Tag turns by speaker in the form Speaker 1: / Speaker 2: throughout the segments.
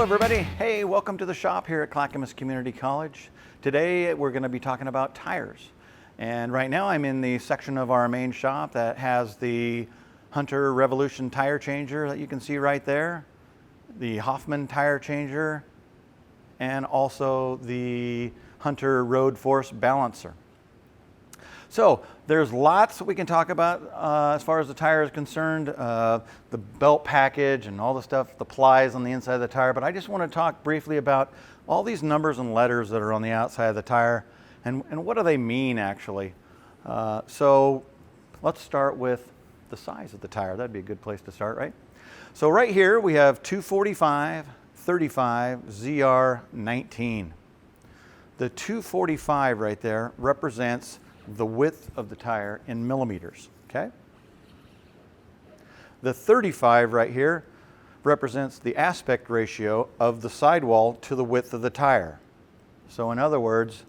Speaker 1: everybody. Hey, welcome to the shop here at Clackamas Community College. Today we're going to be talking about tires. And right now I'm in the section of our main shop that has the Hunter Revolution tire changer that you can see right there, the Hoffman tire changer, and also the Hunter Road Force balancer. So there's lots we can talk about as far as the tire is concerned, the belt package and all the stuff, the plies on the inside of the tire, but I just want to talk briefly about all these numbers and letters that are on the outside of the tire and what do they mean actually. So let's start with the size of the tire. That'd be a good place to start, right? So right here we have 245, 35, ZR19. The 245 right there represents the width of the tire in millimeters, okay? The 35 right here represents the aspect ratio of the sidewall to the width of the tire. So in other words,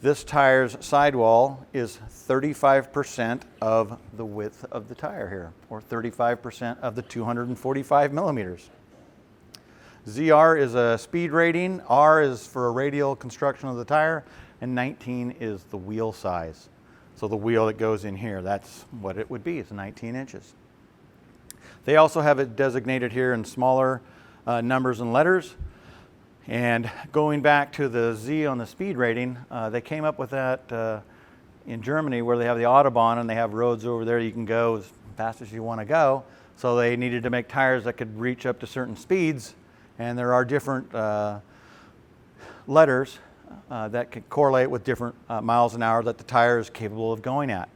Speaker 1: this tire's sidewall is 35% of the width of the tire here, or 35% of the 245 millimeters. ZR is a speed rating, R is for a radial construction of the tire, and 19 is the wheel size. So the wheel that goes in here, that's what it would be, it's 19 inches. They also have it designated here in smaller numbers and letters. And going back to the Z on the speed rating, they came up with that in Germany where they have the Autobahn and they have roads over there you can go as fast as you want to go. So they needed to make tires that could reach up to certain speeds. And there are different letters that can correlate with different miles an hour that the tire is capable of going at.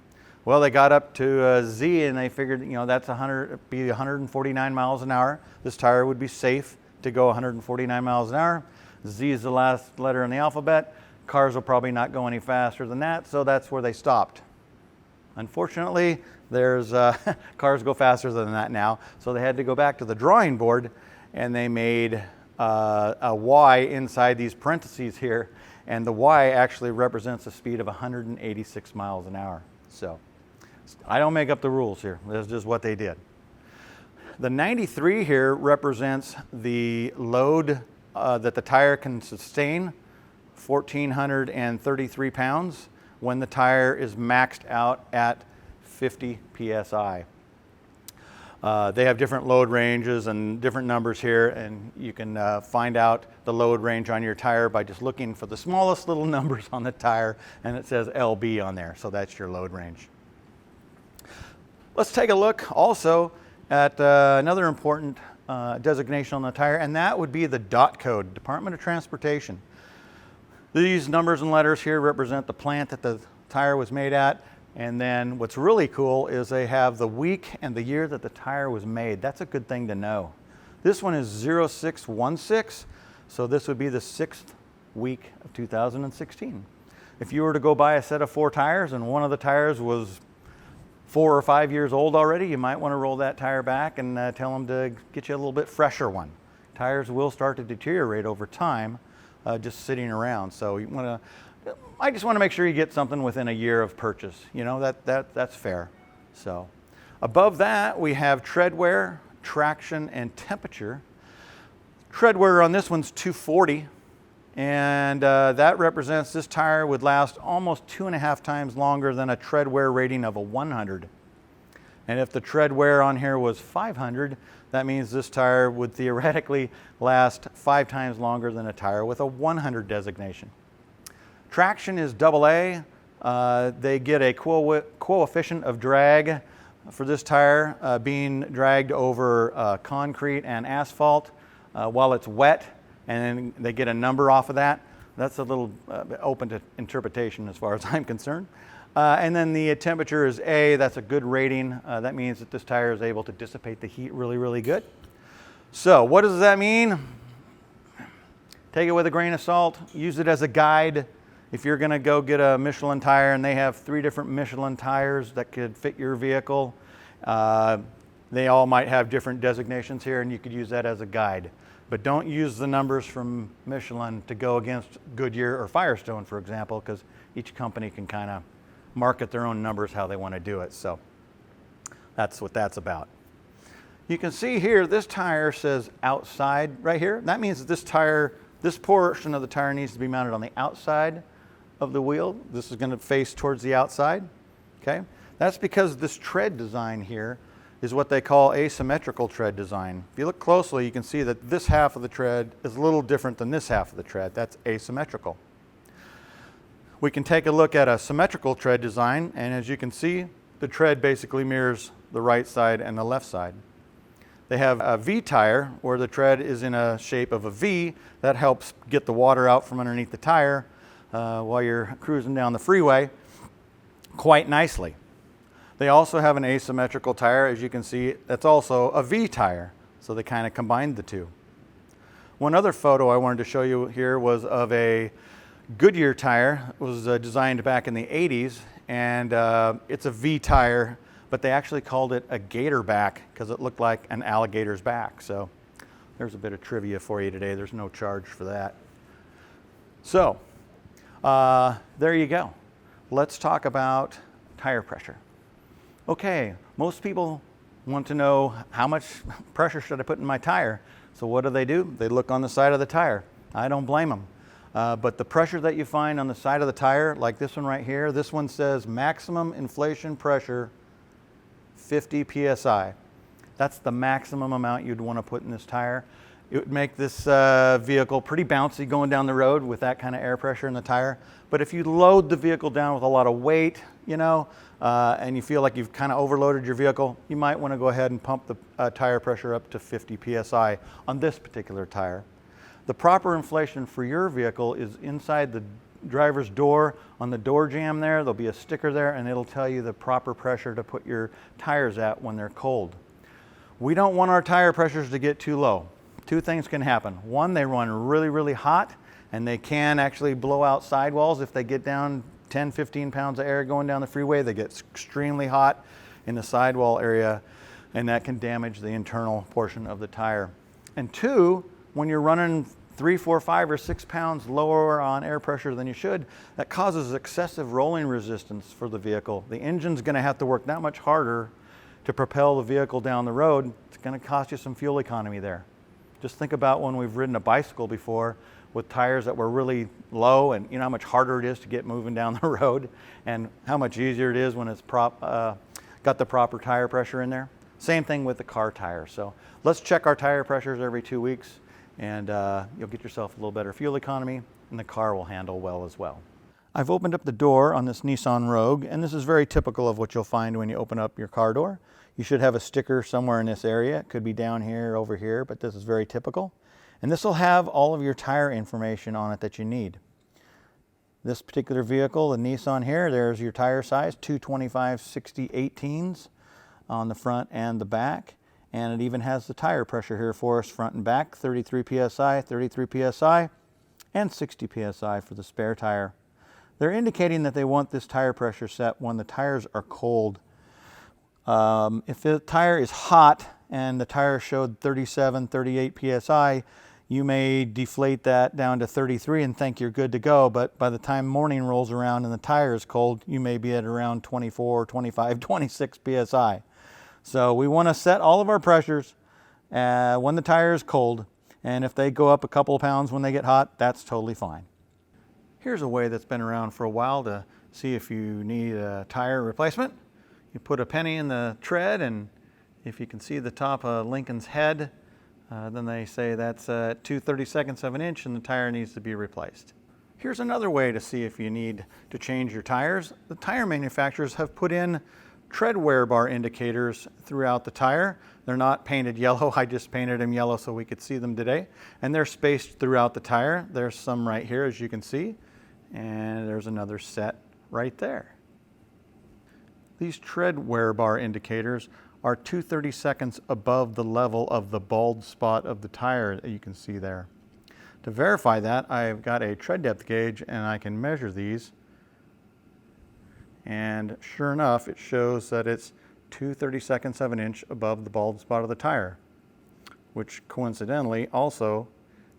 Speaker 1: Well, they got up to Z and they figured, you know, that's 149 miles an hour. This tire would be safe to go 149 miles an hour. Z is the last letter in the alphabet. Cars will probably not go any faster than that, so that's where they stopped. Unfortunately, there's cars go faster than that now, so they had to go back to the drawing board and they made a Y inside these parentheses here, and the Y actually represents a speed of 186 miles an hour. So I don't make up the rules here. That's just what they did. The 93 here represents the load that the tire can sustain, 1,433 pounds, when the tire is maxed out at 50 PSI. They have different load ranges and different numbers here, and you can find out the load range on your tire by just looking for the smallest little numbers on the tire, and it says LB on there, so that's your load range. Let's take a look also at another important designation on the tire, and that would be the DOT code, Department of Transportation. These numbers and letters here represent the plant that the tire was made at. And then what's really cool is they have the week and the year that the tire was made. That's a good thing to know. This one is 0616, so this would be the 6th week of 2016. If you were to go buy a set of 4 tires and one of the tires was 4 or 5 years old already, you might want to roll that tire back and tell them to get you a little bit fresher one. Tires will start to deteriorate over time just sitting around, so you want to I just want to make sure you get something within a year of purchase. You know, that's fair. So above that, we have tread wear, traction, and temperature. Tread wear on this one's 240, and that represents this tire would last almost 2.5 times longer than a tread wear rating of a 100. And if the tread wear on here was 500, that means this tire would theoretically last 5 times longer than a tire with a 100 designation. Traction is AA. They get a coefficient of drag for this tire being dragged over concrete and asphalt while it's wet, and then they get a number off of that. That's a little open to interpretation as far as I'm concerned. And then the temperature is A. That's a good rating. That means that this tire is able to dissipate the heat really, really good. So what does that mean? Take it with a grain of salt. Use it as a guide. If you're going to go get a Michelin tire and they have 3 different Michelin tires that could fit your vehicle, they all might have different designations here, and you could use that as a guide. But don't use the numbers from Michelin to go against Goodyear or Firestone, for example, because each company can kind of market their own numbers how they want to do it. So that's what that's about. You can see here, this tire says outside right here. That means that this tire, this portion of the tire needs to be mounted on the outside of the wheel. This is going to face towards the outside, okay? That's because this tread design here is what they call asymmetrical tread design. If you look closely, you can see that this half of the tread is a little different than this half of the tread. That's asymmetrical. We can take a look at a symmetrical tread design, and as you can see, the tread basically mirrors the right side and the left side. They have a V tire where the tread is in a shape of a V. That helps get the water out from underneath the tire while you're cruising down the freeway quite nicely. They also have an asymmetrical tire, as you can see, that's also a V tire. So they kind of combined the two. One other photo I wanted to show you here was of a Goodyear tire. It was designed back in the 80s, and it's a V tire, but they actually called it a gator back because it looked like an alligator's back. So there's a bit of trivia for you today. There's no charge for that. So there you go. Let's talk about tire pressure. Okay, most people want to know how much pressure should I put in my tire. So what do? They look on the side of the tire. I don't blame them. But the pressure that you find on the side of the tire, like this one right here, this one says maximum inflation pressure 50 psi. That's the maximum amount you'd want to put in this tire. It would make this vehicle pretty bouncy going down the road with that kind of air pressure in the tire. But if you load the vehicle down with a lot of weight, you know, and you feel like you've kind of overloaded your vehicle, you might want to go ahead and pump the tire pressure up to 50 psi on this particular tire. The proper inflation for your vehicle is inside the driver's door. On the door jamb there'll be a sticker there, and it'll tell you the proper pressure to put your tires at when they're cold. We don't want our tire pressures to get too low. Two things can happen. One, they run really, really hot, and they can actually blow out sidewalls. If they get down 10, 15 pounds of air going down the freeway, they get extremely hot in the sidewall area, and that can damage the internal portion of the tire. And two, when you're running 3, 4, 5, or 6 pounds lower on air pressure than you should, that causes excessive rolling resistance for the vehicle. The engine's going to have to work that much harder to propel the vehicle down the road. It's going to cost you some fuel economy there. Just think about when we've ridden a bicycle before with tires that were really low, and you know how much harder it is to get moving down the road, and how much easier it is when it's got the proper tire pressure in there. Same thing with the car tire. So let's check our tire pressures every 2 weeks, and you'll get yourself a little better fuel economy, and the car will handle well as well. I've opened up the door on this Nissan Rogue, and this is very typical of what you'll find when you open up your car door. You should have a sticker somewhere in this area. It could be down here, over here, but this is very typical. And this will have all of your tire information on it that you need. This particular vehicle, the Nissan here, there's your tire size, 225/60/18s on the front and the back. And it even has the tire pressure here for us, front and back, 33 psi, 33 psi, and 60 psi for the spare tire. They're indicating that they want this tire pressure set when the tires are cold. If the tire is hot and the tire showed 37, 38 psi, you may deflate that down to 33 and think you're good to go, but by the time morning rolls around and the tire is cold, you may be at around 24, 25, 26 psi. So we want to set all of our pressures when the tire is cold, and if they go up a couple of pounds when they get hot, that's totally fine. Here's a way that's been around for a while to see if you need a tire replacement. You put a penny in the tread, and if you can see the top of Lincoln's head, then they say that's 2/32 of an inch and the tire needs to be replaced. Here's another way to see if you need to change your tires. The tire manufacturers have put in tread wear bar indicators throughout the tire. They're not painted yellow. I just painted them yellow so we could see them today. And they're spaced throughout the tire. There's some right here, as you can see. And there's another set right there. These tread wear bar indicators are 2/32 above the level of the bald spot of the tire that you can see there. To verify that, I've got a tread depth gauge and I can measure these. And sure enough, it shows that it's 2/32 of an inch above the bald spot of the tire, which coincidentally also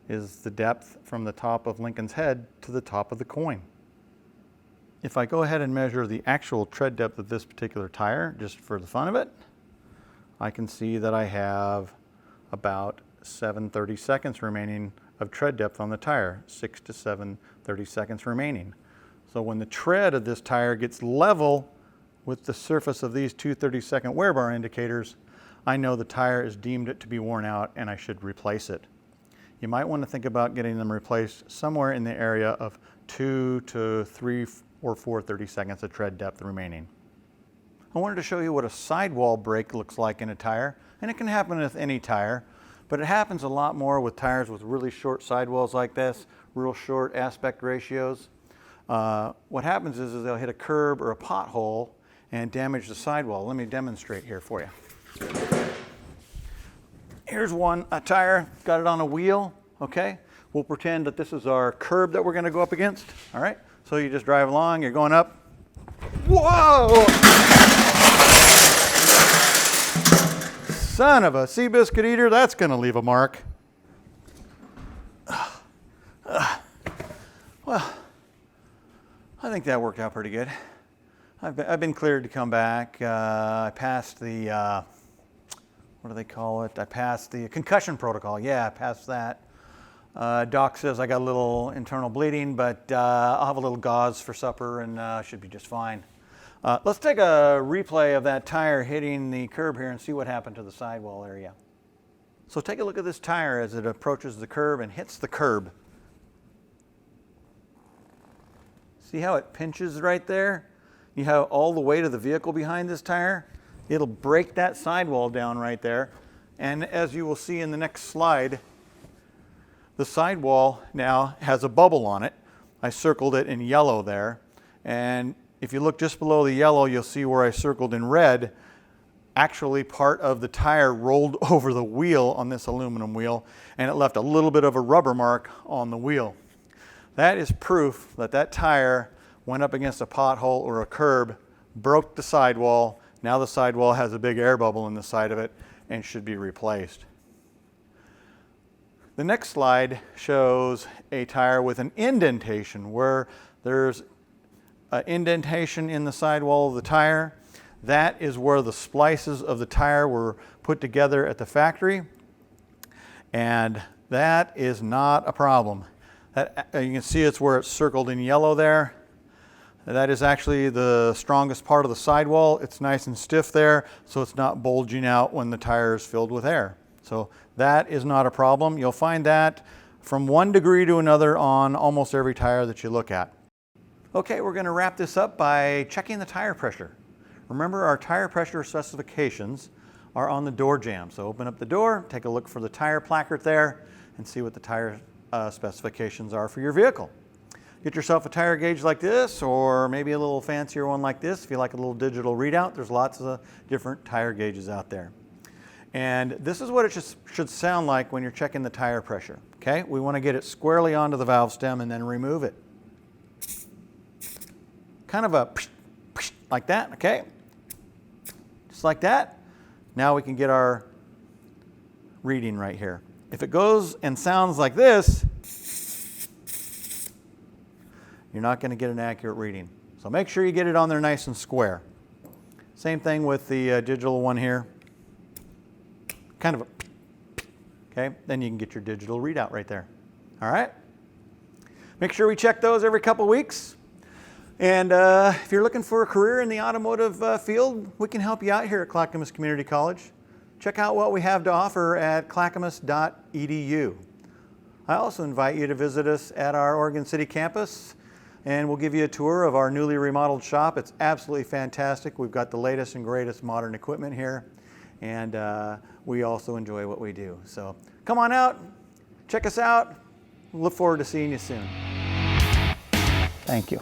Speaker 1: is the depth from the top of Lincoln's head to the top of the coin. If I go ahead and measure the actual tread depth of this particular tire, just for the fun of it, I can see that I have about 7/30 seconds remaining of tread depth on the tire, 6 to 7/30 seconds remaining. So when the tread of this tire gets level with the surface of these two 30-second wear bar indicators, I know the tire is deemed it to be worn out and I should replace it. You might want to think about getting them replaced somewhere in the area of 2 to 3 or 4 30 seconds of tread depth remaining. I wanted to show you what a sidewall break looks like in a tire, and it can happen with any tire, but it happens a lot more with tires with really short sidewalls like this, real short aspect ratios. What happens is they'll hit a curb or a pothole and damage the sidewall. Let me demonstrate here for you. Here's a tire, got it on a wheel, okay? We'll pretend that this is our curb that we're gonna go up against, all right? So you just drive along, you're going up. Whoa! Son of a Seabiscuit eater, that's gonna leave a mark. Well, I think that worked out pretty good. I've been cleared to come back. I passed the, what do they call it? I passed the concussion protocol. Yeah, I passed that. Doc says I got a little internal bleeding, but I'll have a little gauze for supper and should be just fine. Let's take a replay of that tire hitting the curb here and see what happened to the sidewall area. So take a look at this tire as it approaches the curb and hits the curb. See how it pinches right there? You have all the weight of the vehicle behind this tire. It'll break that sidewall down right there. And as you will see in the next slide, the sidewall now has a bubble on it. I circled it in yellow there. And if you look just below the yellow, you'll see where I circled in red. Actually, part of the tire rolled over the wheel on this aluminum wheel, and it left a little bit of a rubber mark on the wheel. That is proof that that tire went up against a pothole or a curb, broke the sidewall. Now the sidewall has a big air bubble in the side of it and should be replaced. The next slide shows a tire with an indentation where there's an indentation in the sidewall of the tire. That is where the splices of the tire were put together at the factory, and that is not a problem. That, you can see it's where it's circled in yellow there. That is actually the strongest part of the sidewall. It's nice and stiff there, so it's not bulging out when the tire is filled with air. So that is not a problem. You'll find that from 1 degree to another on almost every tire that you look at. Okay, we're going to wrap this up by checking the tire pressure. Remember, our tire pressure specifications are on the door jamb. So open up the door, take a look for the tire placard there, and see what the tire specifications are for your vehicle. Get yourself a tire gauge like this, or maybe a little fancier one like this if you like a little digital readout. There's lots of different tire gauges out there. And this is what it should sound like when you're checking the tire pressure. Okay, we want to get it squarely onto the valve stem and then remove it. Kind of a like that, okay? Just like that. Now we can get our reading right here. If it goes and sounds like this, you're not going to get an accurate reading. So make sure you get it on there nice and square. Same thing with the digital one here. Kind of a, okay? Then you can get your digital readout right there. All right? Make sure we check those every couple weeks. And if you're looking for a career in the automotive field, we can help you out here at Clackamas Community College. Check out what we have to offer at clackamas.edu. I also invite you to visit us at our Oregon City campus, and we'll give you a tour of our newly remodeled shop. It's absolutely fantastic. We've got the latest and greatest modern equipment here, and we also enjoy what we do. So come on out, check us out. Look forward to seeing you soon. Thank you.